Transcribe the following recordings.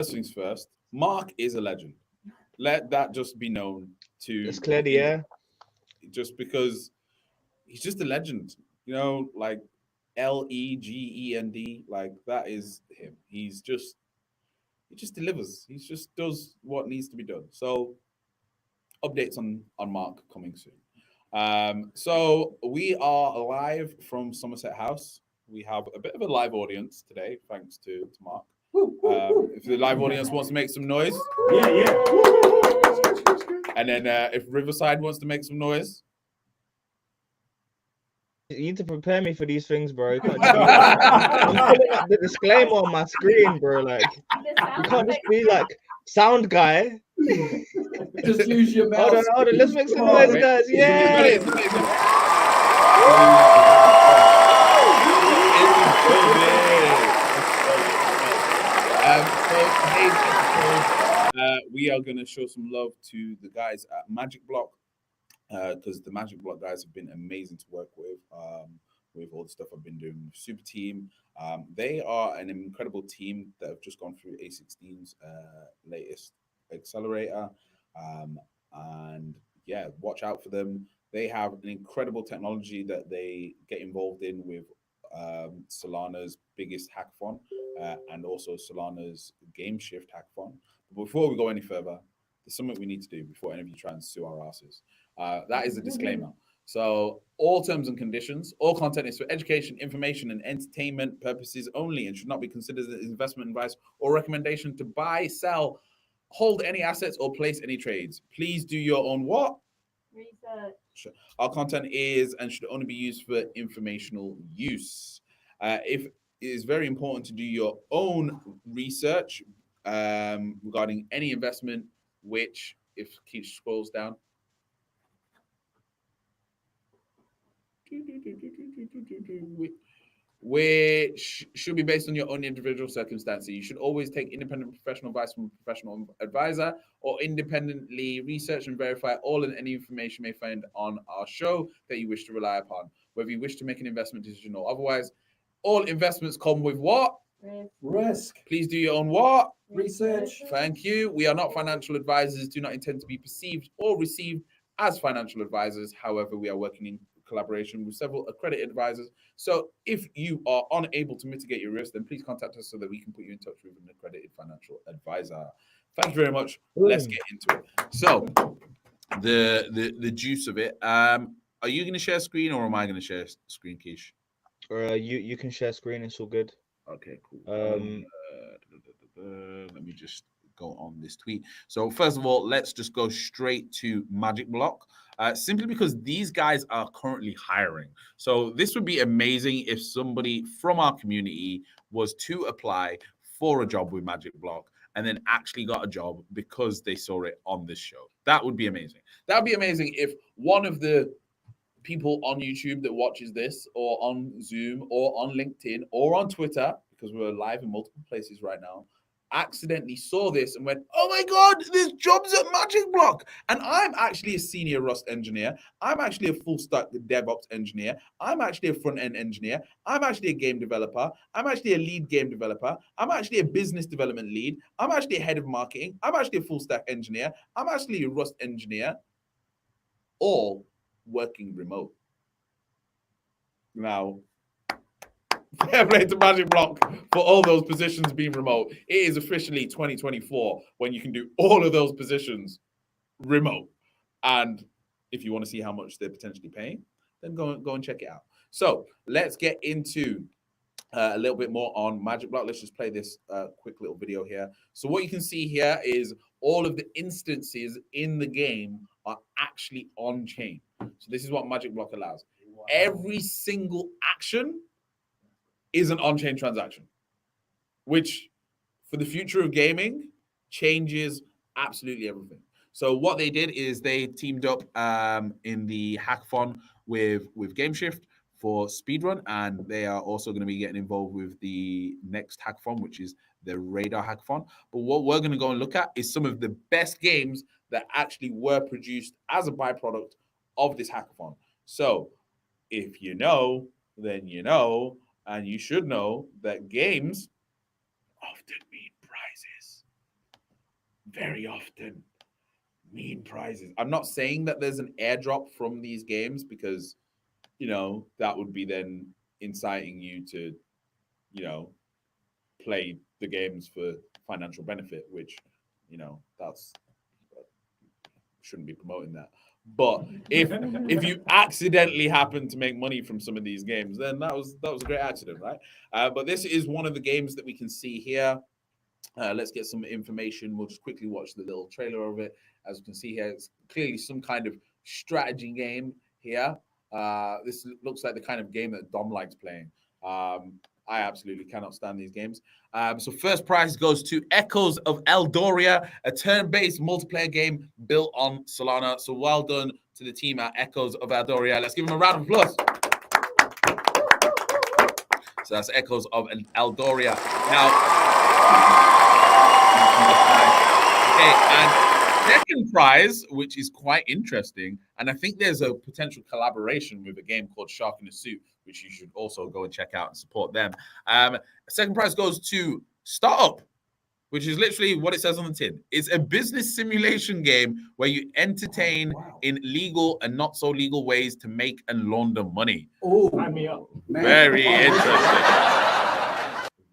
first things first, Mark is a legend. Let that just be known to Let's clear the air. just because he's just a legend. Like Legend, like that is him. He just delivers. He just does what needs to be done. So updates on Mark coming soon. So we are live from Somerset House. We have a bit of a live audience today, thanks to Mark. If the live audience wants to make some noise, Yeah. and then if Riverside wants to make some noise, You need to prepare me for these things, bro. You can't just be like, I'm pulling up the disclaimer on my screen, bro. Like, you can't just be like, sound guy. Just use your Hold mouse. on. Let's make some Come on. noise, guys. Yeah. We are going to show some love to the guys at Magic Block because the Magic Block guys have been amazing to work with all the stuff I've been doing with Super Team. They are an incredible team that have just gone through A16's latest accelerator. And yeah, watch out for them. They have an incredible technology that they get involved in with Solana's biggest hackathon and also Solana's Game Shift hackathon. But before we go any further, there's something we need to do before any of you try and sue our asses. That is a disclaimer. So, all terms and conditions, all content is for education, information, and entertainment purposes only and should not be considered as investment advice or recommendation to buy, sell, hold any assets, or place any trades. Please do your own what? Research. Our content is and should only be used for informational use. If it is very important to do your own research regarding any investment, which, if Keith scrolls down, which should be based on your own individual circumstances. You should always take independent professional advice from a professional advisor or independently research and verify all and any information you may find on our show that you wish to rely upon, whether you wish to make an investment decision or otherwise. All investments come with what? Risk. Please do your own what? Research. Thank you. We are not financial advisors, do not intend to be perceived or received as financial advisors. However, we are working in collaboration with several accredited advisors. So if you are unable to mitigate your risk, then please contact us so that we can put you in touch with an accredited financial advisor. Thank you very much. Let's get into it. So the juice of it. Are you going to share screen or am I going to share screen, Keish? You can share screen. It's all good. Okay, cool. Let me just go on this tweet. So first of all, let's just go straight to Magic Block. Simply because these guys are currently hiring. So this would be amazing if somebody from our community was to apply for a job with Magic Block and then actually got a job because they saw it on this show. That would be amazing. That would be amazing if one of the people on YouTube that watches this, or on Zoom, or on LinkedIn, or on Twitter, because we're live in multiple places right now, accidentally saw this and went, "Oh my God, there's jobs at Magic Block." And I'm actually a senior Rust engineer. I'm actually a full stack DevOps engineer. I'm actually a front end engineer. I'm actually a game developer. I'm actually a lead game developer. I'm actually a business development lead. I'm actually a head of marketing. I'm actually a full stack engineer. I'm actually a Rust engineer, all working remote. Now, fair play to Magic Block for all those positions being remote. It is officially 2024 when you can do all of those positions remote. And if you want to see how much they're potentially paying, then go and check it out. So let's get into a little bit more on Magic Block. Let's just play this quick little video here. So what you can see here is all of the instances in the game are actually on chain. So this is what Magic Block allows. Wow. Every single action is an on-chain transaction, which for the future of gaming changes absolutely everything. So what they did is they teamed up in the hackathon with GameShift for speedrun, and they are also going to be getting involved with the next hackathon, which is the Radar hackathon. But what we're going to go and look at is some of the best games that actually were produced as a byproduct of this hackathon. So if you know, then you know, and you should know that games often mean prizes. very often mean prizes. I'm not saying that there's an airdrop from these games because, that would be then inciting you to, play the games for financial benefit, which, that's shouldn't be promoting that. But if you accidentally happen to make money from some of these games, then that was a great accident, right? But this is one of the games that we can see here. Let's get some information. We'll just quickly watch the little trailer of it. As you can see here, it's clearly some kind of strategy game here. This looks like the kind of game that Dom likes playing. I absolutely cannot stand these games. So first prize goes to Echoes of Eldoria, a turn-based multiplayer game built on Solana. So well done to the team at Echoes of Eldoria. Let's give them a round of applause. So that's Echoes of Eldoria. Now, okay, and second prize, which is quite interesting, and I think there's a potential collaboration with a game called Shark in a Suit, which you should also go and check out and support them. Second prize goes to Startup, which is literally what it says on the tin. It's a business simulation game where you entertain in legal and not so legal ways to make and launder money. Oh, very interesting.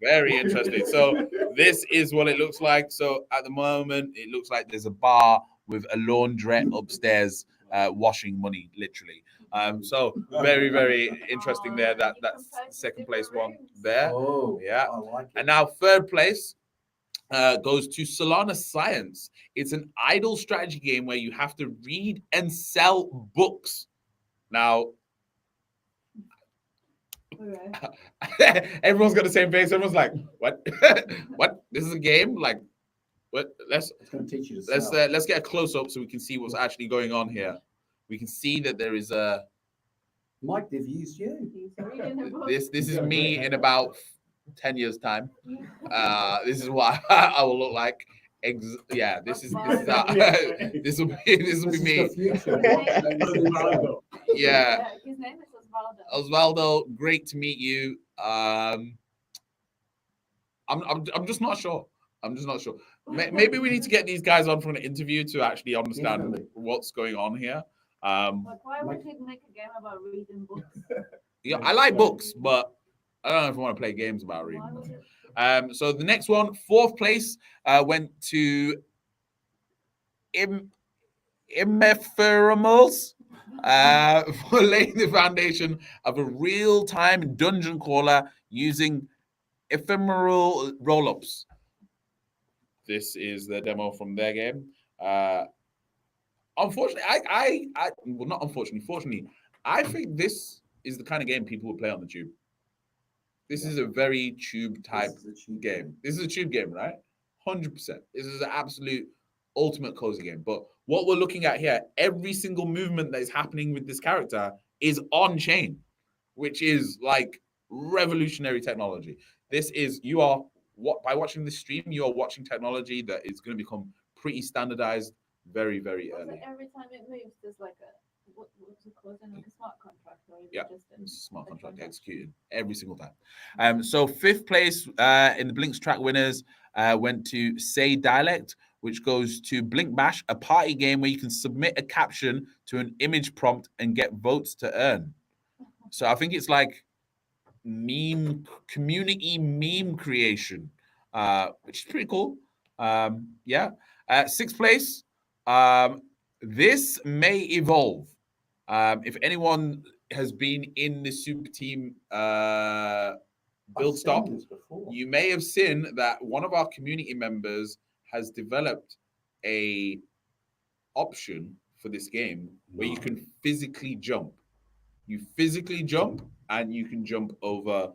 Very interesting. So this is what it looks like. So at the moment, it looks like there's a bar with a laundrette upstairs washing money, literally. So very, very interesting there. That's second place one there. Oh, yeah. I like it. And now third place goes to Solana Science. It's an idle strategy game where you have to read and sell books. Now, everyone's got the same face. Everyone's like, "What? What? This is a game? Like, what? It's going to teach you to sell. Let's get a close up so we can see what's actually going on here. We can see that there is a. Mike, they've used you. This is me in about 10 years' time. This is what I will look like. Yeah, this will be me. Yeah. His name is Osvaldo, great to meet you. I'm just not sure. Maybe we need to get these guys on for an interview to actually understand what's going on here. Like, why would he make a game about reading books? Yeah, I like books, but I don't know if I want to play games about reading them. So the next one, fourth place, went to Immepherables for laying the foundation of a real-time dungeon crawler using ephemeral roll-ups. This is the demo from their game. Unfortunately, fortunately, I think this is the kind of game people would play on the tube. This is a very tube type game. This is a tube game, right? 100%. This is an absolute ultimate cozy game. But what we're looking at here, every single movement that is happening with this character is on chain, which is like revolutionary technology. This is, by watching this stream, you are watching technology that is going to become pretty standardized very, very early. Every time it moves, there's like what's it called? Like a smart contract, or is Yeah, it just it's a smart contract executed every single time. So fifth place in the Blinks track winners went to Say Dialect, which goes to Blink Bash, a party game where you can submit a caption to an image prompt and get votes to earn. So I think it's like community meme creation, which is pretty cool. Yeah. Sixth place, this may evolve. If anyone has been in the super team build stop, you may have seen that one of our community members has developed a option for this game where you can physically jump. You physically jump and you can jump over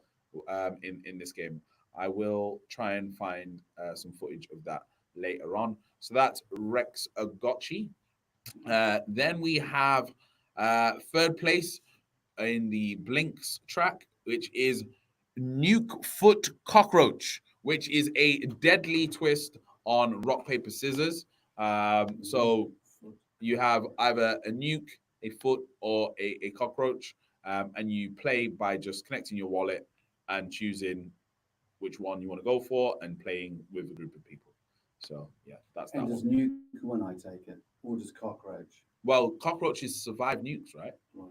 in this game. I will try and find some footage of that later on. So that's Rex Agocci. Then we have third place in the Blinks track, which is Nuke Foot Cockroach, which is a deadly twist on rock, paper, scissors. So you have either a nuke, a foot, or a cockroach, and you play by just connecting your wallet and choosing which one you want to go for and playing with a group of people. So yeah, that's And that does one. nuke when I take it, or does cockroach? Well, cockroaches survive nukes, right? Right.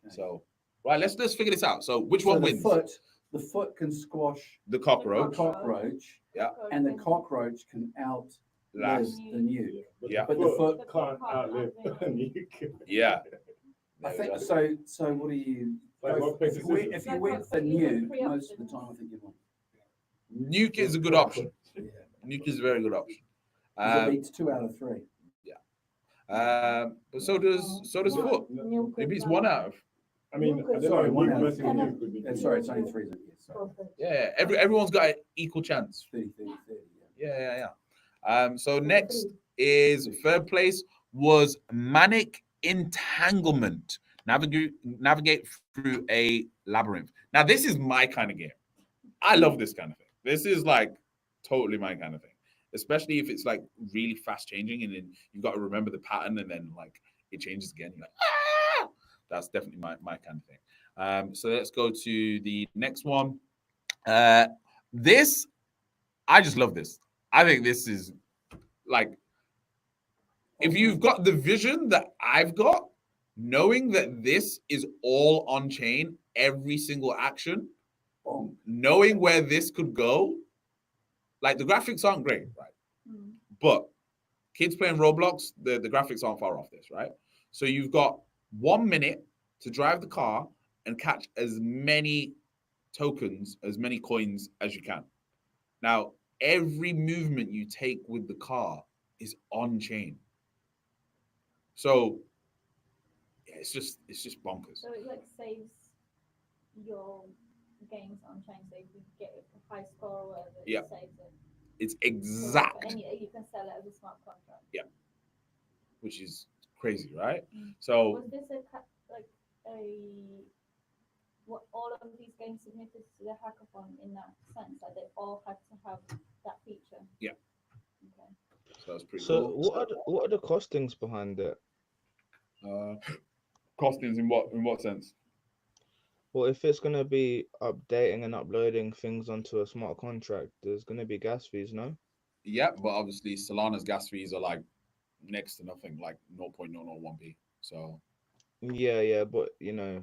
Okay. So right, let's figure this out. So which So one the wins? the foot can squash The the cockroach. cockroach, Yeah. and the cockroach can outlive Last. the nuke. Yeah. But the foot can't outlive a nuke. Yeah. I There we think go. so. So what do you? Like go rock, for- paper, if you win, scissors. if you Like win rock, for paper, you nuke, got three most of the options. time I think you win. Nuke is a good option. Yeah. Nuke is a very good option. 'Cause it beats 2 out of 3. But so does foot. It beats 1 out of. I mean, I don't Sorry, know, one nuke out of versus 10. nuke would be. Sorry, it's only 3. Isn't it? Sorry. Yeah. Everyone's got an equal chance. 30, 30, 30. Yeah. So next is third place was Manic Entanglement. Navigate through a labyrinth. Now this is my kind of game. I love this kind of thing. This is like totally my kind of thing, especially if it's like really fast changing and then you've got to remember the pattern and then like it changes again. You're like, ah! That's definitely my kind of thing. So let's go to the next one. This, I just love this. I think this is like, if you've got the vision that I've got, knowing that this is all on chain, every single action, knowing where this could go, like the graphics aren't great, right? But kids playing Roblox, the graphics aren't far off this, right? So you've got 1 minute to drive the car and catch as many tokens, as many coins as you can. Now, every movement you take with the car is on chain. So yeah, it's just bonkers. So it like saves your games on chain. So if you get a high score or whatever, Yeah. it saves it. It's So exact, and you can sell it as a smart contract. which is crazy, right? Mm. So Was this like a what all of these games submitted to the hackathon in that sense? Like they all had to have that feature. Yeah. Okay. so that's pretty So cool. what are the costings behind it? Costings in what sense? Well, if it's gonna be updating and uploading things onto a smart contract, there's gonna be gas fees, no? Yeah, but obviously Solana's gas fees are like next to nothing, like 0.001p. So Yeah, but you know,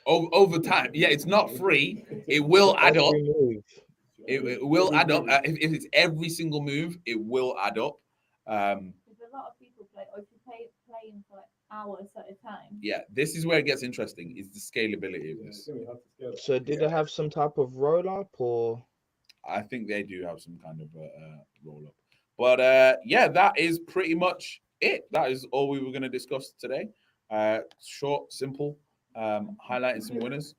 over time, yeah, it's not free. It will add up. every move. It will add up. If it's every single move, it will add up. Because a lot of people play, or if you playing for like hours at a time. Yeah, this is where it gets interesting. Is the scalability of Yeah, it's this? gonna be hard to scale that. So did they have some type of roll up or? I think they do have some kind of roll up. But yeah, that is pretty much it. That is all we were going to discuss today. Short, simple, highlighting some winners.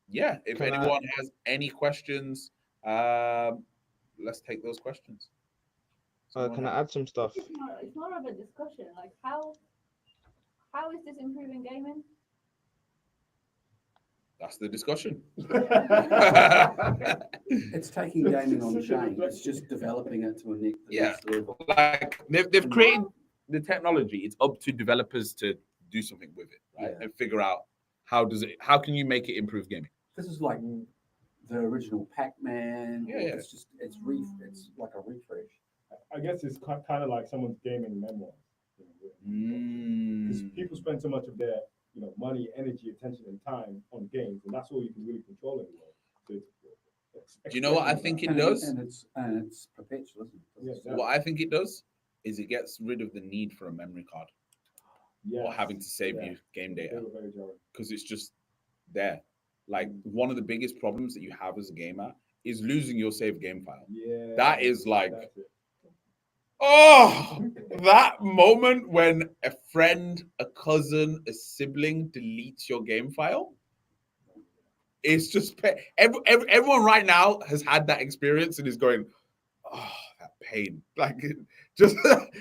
Yeah, if Can I- anyone has any questions, let's take those questions. Can I add some stuff? It's more of a discussion. Like how is this improving gaming? That's the discussion. It's taking gaming on chain. It's just developing it to the Yeah. next level. Like they've created the technology. It's up to developers to do something with it, right? Yeah. And figure out how can you make it improve gaming. This is like the original Pac-Man. Yeah, or yeah. It's just it's like a refresh. I guess it's kind of like someone's gaming memoir. Because people spend so much of their money, energy, attention, and time on games, and that's all you can really control anymore. So Do you know what I think it does? And it's perpetual, isn't it? Yeah, exactly. What I think it does is it gets rid of the need for a memory card or having to save you game data because it's just there. Like one of the biggest problems that you have as a gamer is losing your saved game file. Yeah, That is like, that's it. oh, that moment when a friend, a cousin, a sibling deletes your game file. It's just everyone right now has had that experience and is going, oh, that pain. Like just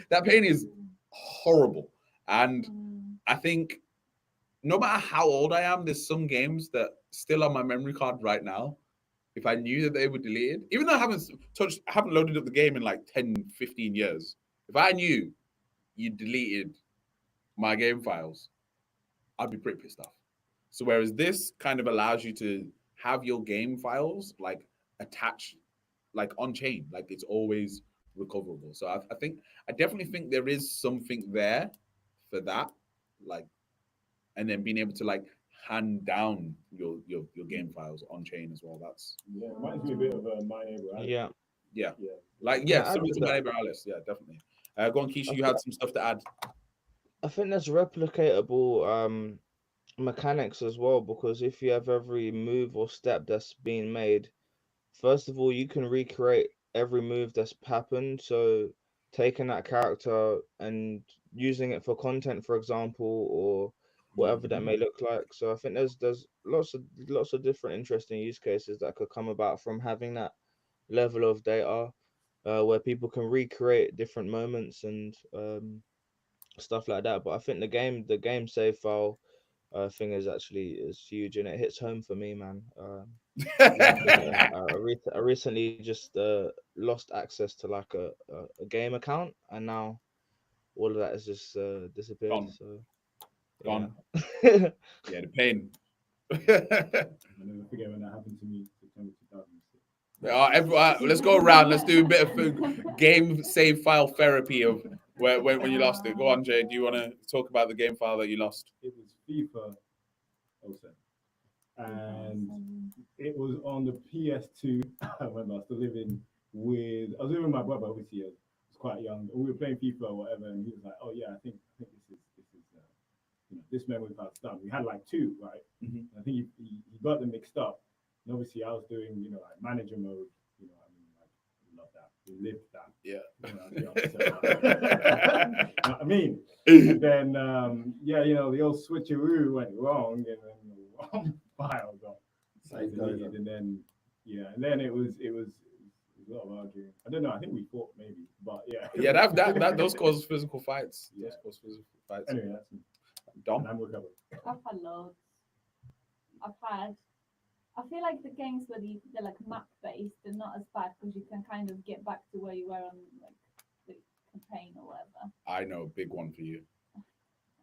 that pain is horrible. And I think no matter how old I am, there's some games that still on my memory card right now. If I knew that they were deleted, even though I haven't loaded up the game in like 10, 15 years, if I knew you deleted my game files, I'd be pretty pissed off. So whereas this kind of allows you to have your game files like attached, like on chain, like it's always recoverable. So I definitely think there is something there for that, like, and then being able to like hand down your game files on chain as well. That's Yeah, it reminds me a bit of my neighbor Alex. Yeah. yeah, Yeah. like Yeah, yeah, add similar to to my that. neighbor Alice. Yeah, definitely. Go on, Keisha. You had some stuff to add. I think there's replicatable mechanics as well, because if you have every move or step that's being made, first of all, you can recreate every move that's happened. So taking that character and using it for content, for example, or whatever that may look like. So I think there's lots of different interesting use cases that could come about from having that level of data, where people can recreate different moments and stuff like that. But I think the game save file thing is huge, and it hits home for me, man. I recently just lost access to like a game account, and now all of that has just disappeared. Gone. So Gone. yeah. Yeah, the pain. I'll never forget when that happened to me, September 2006. Let's go around. Let's do a bit of game save file therapy of when you lost it. Go on, Jay. Do you want to talk about the game file that you lost? It was FIFA 07. And it was on the PS2. I remember I was still living with my brother, obviously. I was quite young. We were playing FIFA or whatever, and he was like, "Oh yeah, I think this is this memory card's done." We had like two, right? Mhm. I think he got them mixed up. And obviously, I was doing like manager mode. I mean, like we love that, we lived that. Yeah. You know what I mean? And then the old switcheroo went wrong, and then the wrong file got deleted, and then it was a lot of arguing. I don't know. I think we fought maybe, but yeah. Yeah, that those cause physical fights. Yeah. Those cause physical fights. Anyway, that's Dom. I'm recovered. I've had loads. I feel like the games where they're like map based, they're not as bad because you can kind of get back to where you were on like the campaign or whatever. I know, a big one for you.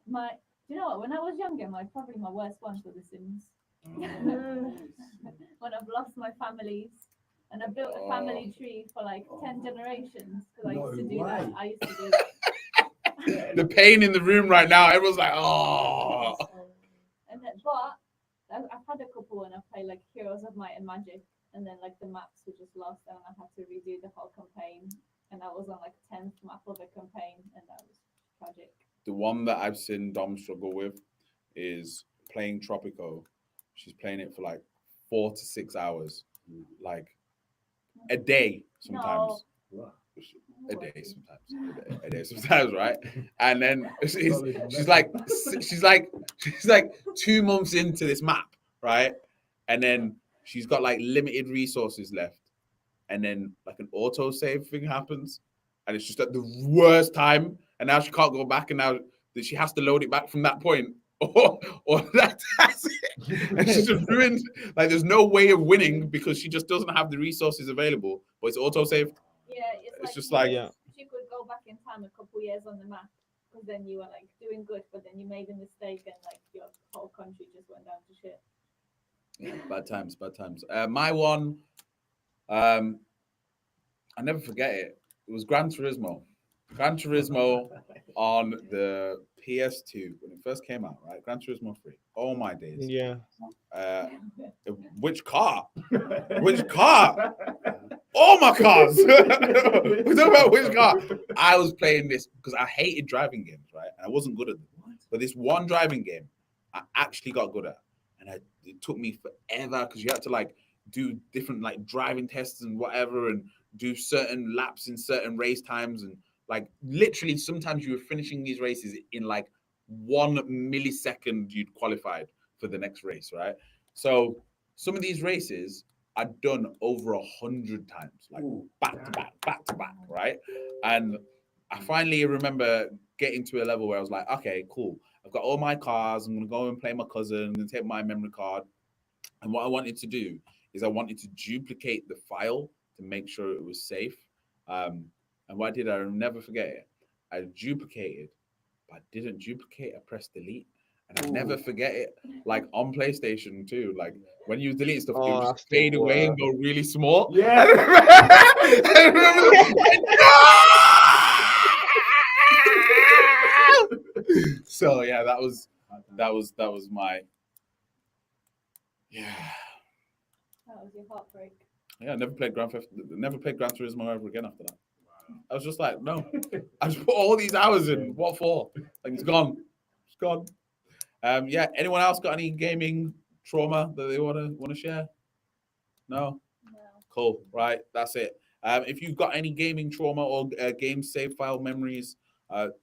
Do you know what? When I was younger, probably my worst ones were The Sims. When I've lost my families and I built a family tree for like 10 generations because I used to do that. I used to do that. The pain in the room right now. Everyone's like, oh. And then, but I've had a couple when I played like Heroes of Might and Magic, and then like the maps were just lost, and I had to redo the whole campaign, and I was on like 10th map of the campaign, and that was tragic. The one that I've seen Dom struggle with is playing Tropico. She's playing it for like 4 to 6 hours, like a day sometimes. Wow. A day sometimes, right? And then she's like 2 months into this map, right? And then she's got like limited resources left, and then like an auto save thing happens, and it's just at the worst time, and now she can't go back, and now she has to load it back from that point, or that's it. And she's just ruined. Like there's no way of winning because she just doesn't have the resources available, but it's auto saved. Yeah, It's just like, yeah. She could go back in time a couple years on the map, because then you were like doing good, but then you made a mistake and like your whole country just went down to shit. Yeah, bad times. My one, I never forget it. It was Gran Turismo on the PS2 when it first came out, right? Gran Turismo 3. Oh my days. Yeah. Which car? Which car? All my cars. We're talking about which car. I was playing this because I hated driving games, right? And I wasn't good at them. But this one driving game, I actually got good at. And it took me forever because you had to like do different like driving tests and whatever, and do certain laps in certain race times, and like literally sometimes you were finishing these races in like 1 millisecond you'd qualified for the next race, right? So some of these races I'd done over 100 times, like back to back, right? And I finally remember getting to a level where I was like, okay, cool. I've got all my cars. I'm going to go and play my cousin. I'm going to take my memory card. And what I wanted to do is I wanted to duplicate the file to make sure it was safe. And what I did, I'll never forget it. I duplicated, but I didn't duplicate. I pressed delete. And I never forget it. Like on PlayStation 2, like when you delete stuff, you just fade away and go really small. Yeah. I remember, So yeah, that was my That was your heartbreak. never played Grand Turismo ever again after that. I was just like, no, I just put all these hours in. What for? Like it's gone. It's gone. Yeah. Anyone else got any gaming trauma that they wanna share? No. No. Cool. Right. That's it. If you've got any gaming trauma or game save file memories,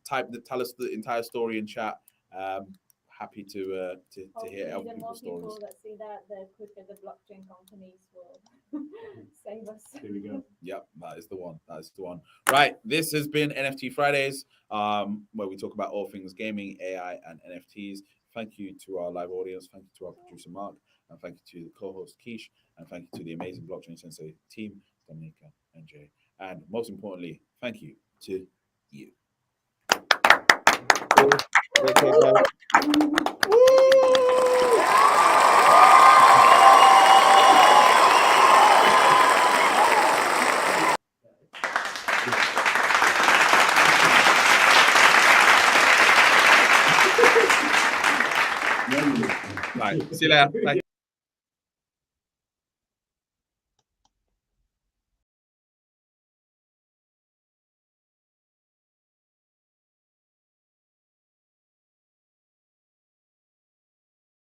tell us the entire story in chat. Happy to hear other The more people's stories. people that see that, the quicker the blockchain companies will save us. There we go. Yep, that is the one. That is the one. Right. This has been NFT Fridays, where we talk about all things gaming, AI, and NFTs. Thank you to our live audience. Thank you to our producer Mark, and thank you to the co-host Keish, and thank you to the amazing Blockchain Sensei team, Dominica and Jay, and most importantly, thank you to you. Okay, guys. Right. See you later. Bye.